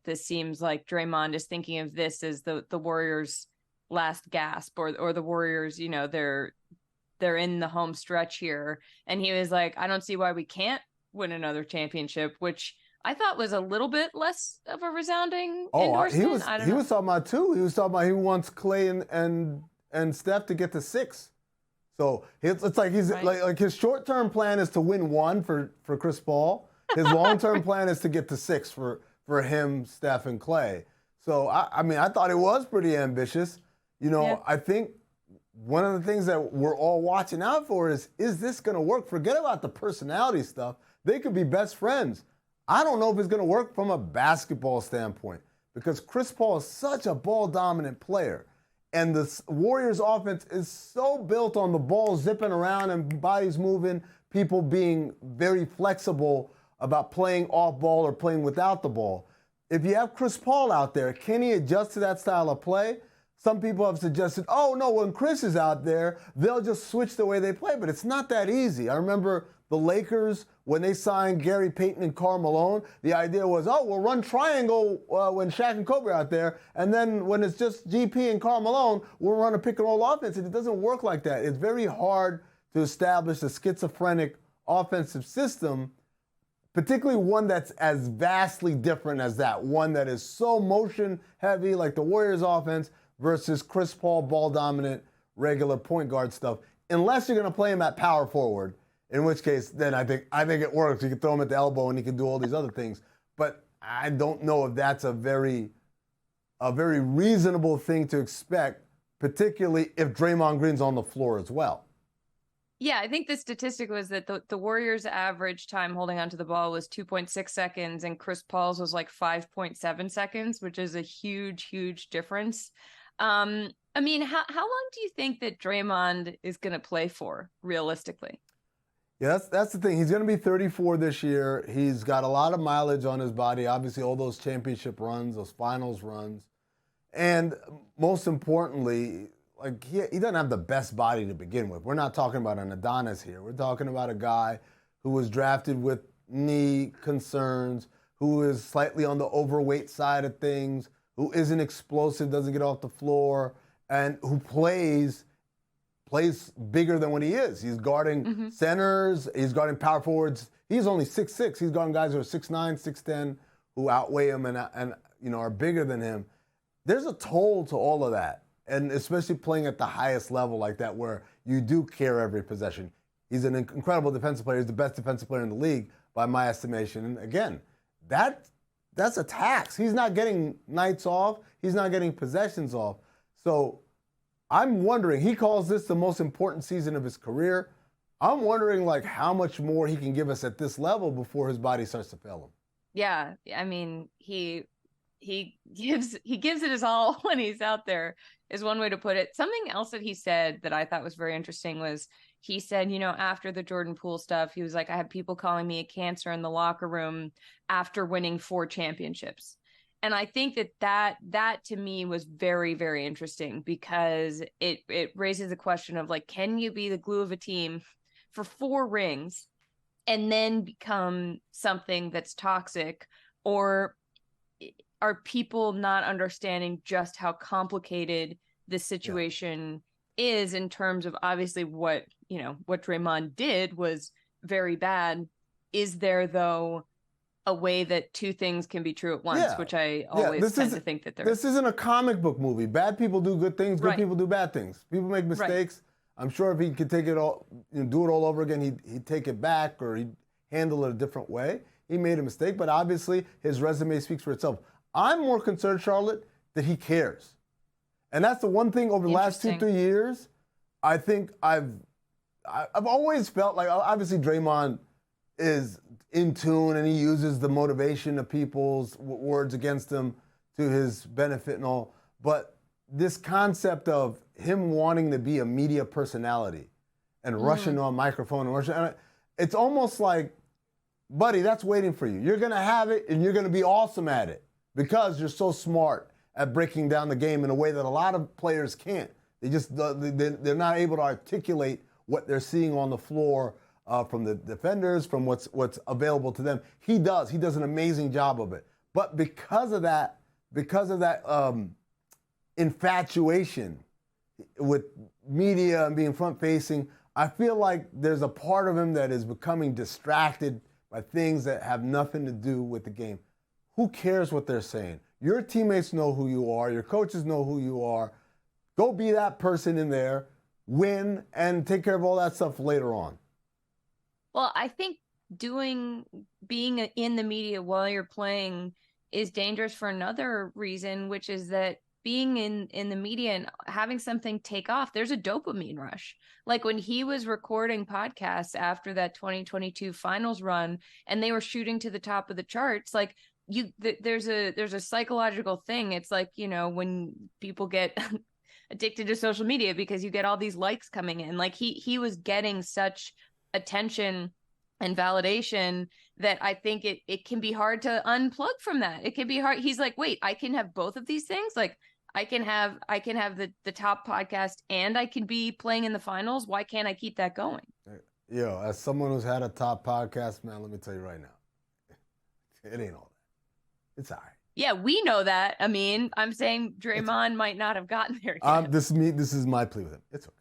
this seems like Draymond is thinking of this as the Warriors' last gasp, or the Warriors, they're in the home stretch here. And he was like, I don't see why we can't win another championship, which I thought was a little bit less of a resounding endorsement. He was talking about two. He was talking about he wants Clay and Steph to get to 6. So it's like he's right. like his short-term plan is to win 1 for Chris Paul. His long-term plan is to get to 6 for him, Steph, and Clay. So I mean, I thought it was pretty ambitious. I think one of the things that we're all watching out for is this going to work? Forget about the personality stuff. They could be best friends. I don't know if it's going to work from a basketball standpoint because Chris Paul is such a ball-dominant player. And the Warriors' offense is so built on the ball zipping around and bodies moving, people being very flexible about playing off ball or playing without the ball. If you have Chris Paul out there, can he adjust to that style of play? Some people have suggested, oh, no, when Chris is out there, they'll just switch the way they play. But it's not that easy. I remember the Lakers, when they signed Gary Payton and Karl Malone, the idea was, oh, we'll run triangle when Shaq and Kobe are out there. And then when it's just GP and Karl Malone, we'll run a pick-and-roll offense. And it doesn't work like that. It's very hard to establish a schizophrenic offensive system, particularly one that's as vastly different as that, one that is so motion-heavy like the Warriors' offense versus Chris Paul, ball-dominant, regular point guard stuff, unless you're going to play him at power forward, in which case then I think it works. You can throw him at the elbow and he can do all these other things. But I don't know if that's a very reasonable thing to expect, particularly if Draymond Green's on the floor as well. Yeah, I think the statistic was that the Warriors' average time holding onto the ball was 2.6 seconds, and Chris Paul's was like 5.7 seconds, which is a huge, huge difference. I mean, how long do you think that Draymond is going to play for, realistically? Yeah, that's the thing. He's going to be 34 this year. He's got a lot of mileage on his body, obviously all those championship runs, those finals runs. And most importantly, like he doesn't have the best body to begin with. We're not talking about an Adonis here. We're talking about a guy who was drafted with knee concerns, who is slightly on the overweight side of things, who isn't explosive, doesn't get off the floor, and who plays bigger than what he is. He's guarding centers. He's guarding power forwards. He's only 6'6". He's guarding guys who are 6'9", 6'10", who outweigh him and are bigger than him. There's a toll to all of that, and especially playing at the highest level like that where you do care every possession. He's an incredible defensive player. He's the best defensive player in the league by my estimation. And again, that's a tax. He's not getting nights off. He's not getting possessions off. So I'm wondering, he calls this the most important season of his career. I'm wondering like how much more he can give us at this level before his body starts to fail him. Yeah, I mean, he gives it his all when he's out there, is one way to put it. Something else that he said that I thought was very interesting was he said, after the Jordan Poole stuff, he was like, I had people calling me a cancer in the locker room after winning 4 championships. And I think that to me was very, very interesting because it raises the question of like, can you be the glue of a team for 4 rings and then become something that's toxic? Or are people not understanding just how complicated this situation is in terms of obviously what Draymond did was very bad. Is there, though, a way that 2 things can be true at once, which I always tend to think that there is. This isn't a comic book movie. Bad people do good things, good people do bad things. People make mistakes. Right. I'm sure if he could take it all, do it all over again, he'd take it back or he'd handle it a different way. He made a mistake, but obviously his resume speaks for itself. I'm more concerned, Charlotte, that he cares. And that's the one thing over the last 2-3 years, I think I've always felt like, obviously Draymond is in tune and he uses the motivation of people's words against him to his benefit and all. But this concept of him wanting to be a media personality and rushing on microphone and it's almost like, buddy, that's waiting for you. You're going to have it and you're going to be awesome at it because you're so smart at breaking down the game in a way that a lot of players can't. They're not able to articulate what they're seeing on the floor from the defenders, from what's available to them. He does an amazing job of it. But because of that infatuation with media and being front facing, I feel like there's a part of him that is becoming distracted by things that have nothing to do with the game. Who cares what they're saying? Your teammates know who you are. Your coaches know who you are. Go be that person in there, win, and take care of all that stuff later on. Well, I think being in the media while you're playing is dangerous for another reason, which is that being in the media and having something take off, there's a dopamine rush. Like when he was recording podcasts after that 2022 finals run and they were shooting to the top of the charts, like there's a psychological thing. It's like, when people get addicted to social media because you get all these likes coming in, like he was getting such attention and validation that I think it can be hard to unplug from that. It can be hard. He's like, wait, I can have both of these things. Like I can have the top podcast and I can be playing in the finals. Why can't I keep that going? Yo, as someone who's had a top podcast, man, let me tell you right now, it ain't all that. It's all right. Yeah, we know that. I mean, I'm saying Draymond might not have gotten there yet. This is my plea with him. It's okay.